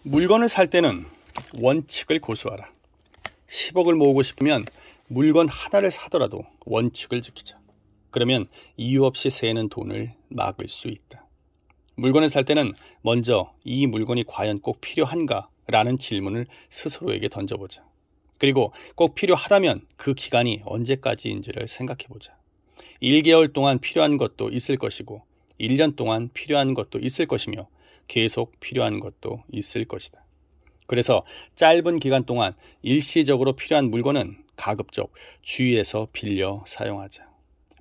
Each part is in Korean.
물건을 살 때는 원칙을 고수하라. 10억을 모으고 싶으면 물건 하나를 사더라도 원칙을 지키자. 그러면 이유 없이 새는 돈을 막을 수 있다. 물건을 살 때는 먼저 이 물건이 과연 꼭 필요한가? 라는 질문을 스스로에게 던져보자. 그리고 꼭 필요하다면 그 기간이 언제까지인지를 생각해보자. 1개월 동안 필요한 것도 있을 것이고 1년 동안 필요한 것도 있을 것이며 계속 필요한 것도 있을 것이다. 그래서 짧은 기간 동안 일시적으로 필요한 물건은 가급적 주위에서 빌려 사용하자.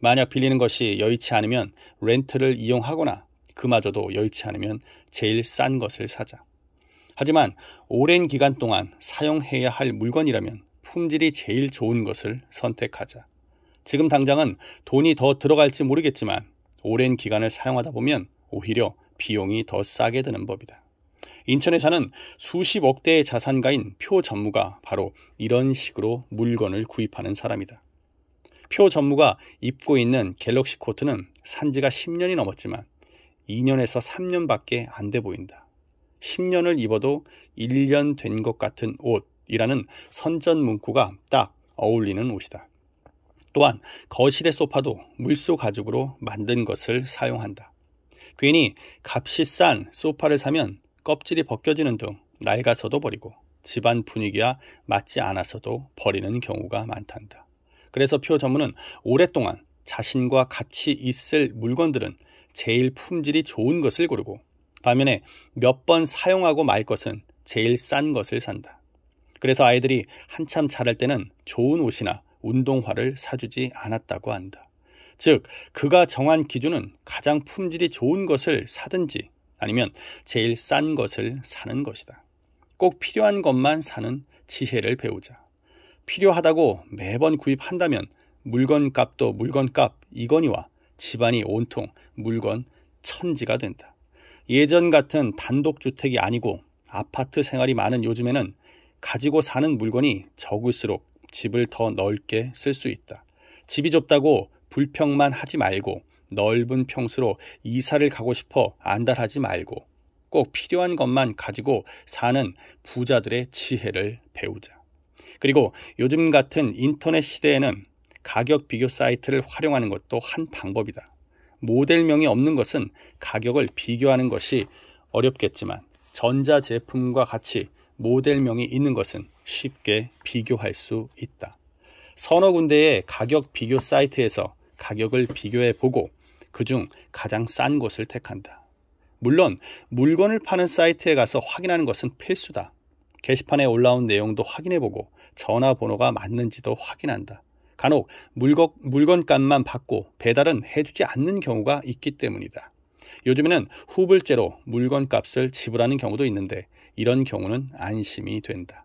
만약 빌리는 것이 여의치 않으면 렌트를 이용하거나 그마저도 여의치 않으면 제일 싼 것을 사자. 하지만 오랜 기간 동안 사용해야 할 물건이라면 품질이 제일 좋은 것을 선택하자. 지금 당장은 돈이 더 들어갈지 모르겠지만 오랜 기간을 사용하다 보면 오히려 비용이 더 싸게 드는 법이다. 인천에 사는 수십억 대의 자산가인 표 전무가 바로 이런 식으로 물건을 구입하는 사람이다. 표 전무가 입고 있는 갤럭시 코트는 산지가 10년이 넘었지만 2년에서 3년밖에 안 돼 보인다. 10년을 입어도 1년 된 것 같은 옷이라는 선전 문구가 딱 어울리는 옷이다. 또한 거실의 소파도 물소 가죽으로 만든 것을 사용한다. 괜히 값이 싼 소파를 사면 껍질이 벗겨지는 등 낡아서도 버리고 집안 분위기와 맞지 않아서도 버리는 경우가 많단다. 그래서 표 전무는 오랫동안 자신과 같이 있을 물건들은 제일 품질이 좋은 것을 고르고 반면에 몇 번 사용하고 말 것은 제일 싼 것을 산다. 그래서 아이들이 한참 자랄 때는 좋은 옷이나 운동화를 사주지 않았다고 한다. 즉, 그가 정한 기준은 가장 품질이 좋은 것을 사든지 아니면 제일 싼 것을 사는 것이다. 꼭 필요한 것만 사는 지혜를 배우자. 필요하다고 매번 구입한다면 물건값도 물건값 이거니와 집안이 온통 물건 천지가 된다. 예전 같은 단독주택이 아니고 아파트 생활이 많은 요즘에는 가지고 사는 물건이 적을수록 집을 더 넓게 쓸 수 있다. 집이 좁다고 불평만 하지 말고 넓은 평수로 이사를 가고 싶어 안달하지 말고 꼭 필요한 것만 가지고 사는 부자들의 지혜를 배우자. 그리고 요즘 같은 인터넷 시대에는 가격 비교 사이트를 활용하는 것도 한 방법이다. 모델명이 없는 것은 가격을 비교하는 것이 어렵겠지만 전자제품과 같이 모델명이 있는 것은 쉽게 비교할 수 있다. 서너 군데의 가격 비교 사이트에서 가격을 비교해 보고 그중 가장 싼 곳을 택한다. 물론 물건을 파는 사이트에 가서 확인하는 것은 필수다. 게시판에 올라온 내용도 확인해보고 전화번호가 맞는지도 확인한다. 간혹 물건값만 받고 배달은 해주지 않는 경우가 있기 때문이다. 요즘에는 후불제로 물건값을 지불하는 경우도 있는데 이런 경우는 안심이 된다.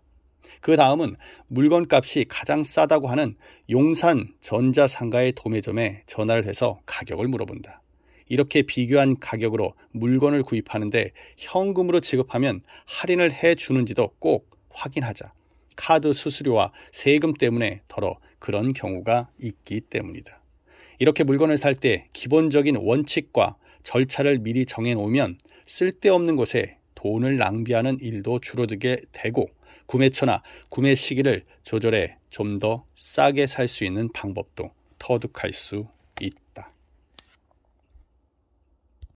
그 다음은 물건값이 가장 싸다고 하는 용산 전자상가의 도매점에 전화를 해서 가격을 물어본다. 이렇게 비교한 가격으로 물건을 구입하는데 현금으로 지급하면 할인을 해주는지도 꼭 확인하자. 카드 수수료와 세금 때문에 더러 그런 경우가 있기 때문이다. 이렇게 물건을 살 때 기본적인 원칙과 절차를 미리 정해놓으면 쓸데없는 곳에 돈을 낭비하는 일도 줄어들게 되고 구매처나 구매 시기를 조절해 좀 더 싸게 살 수 있는 방법도 터득할 수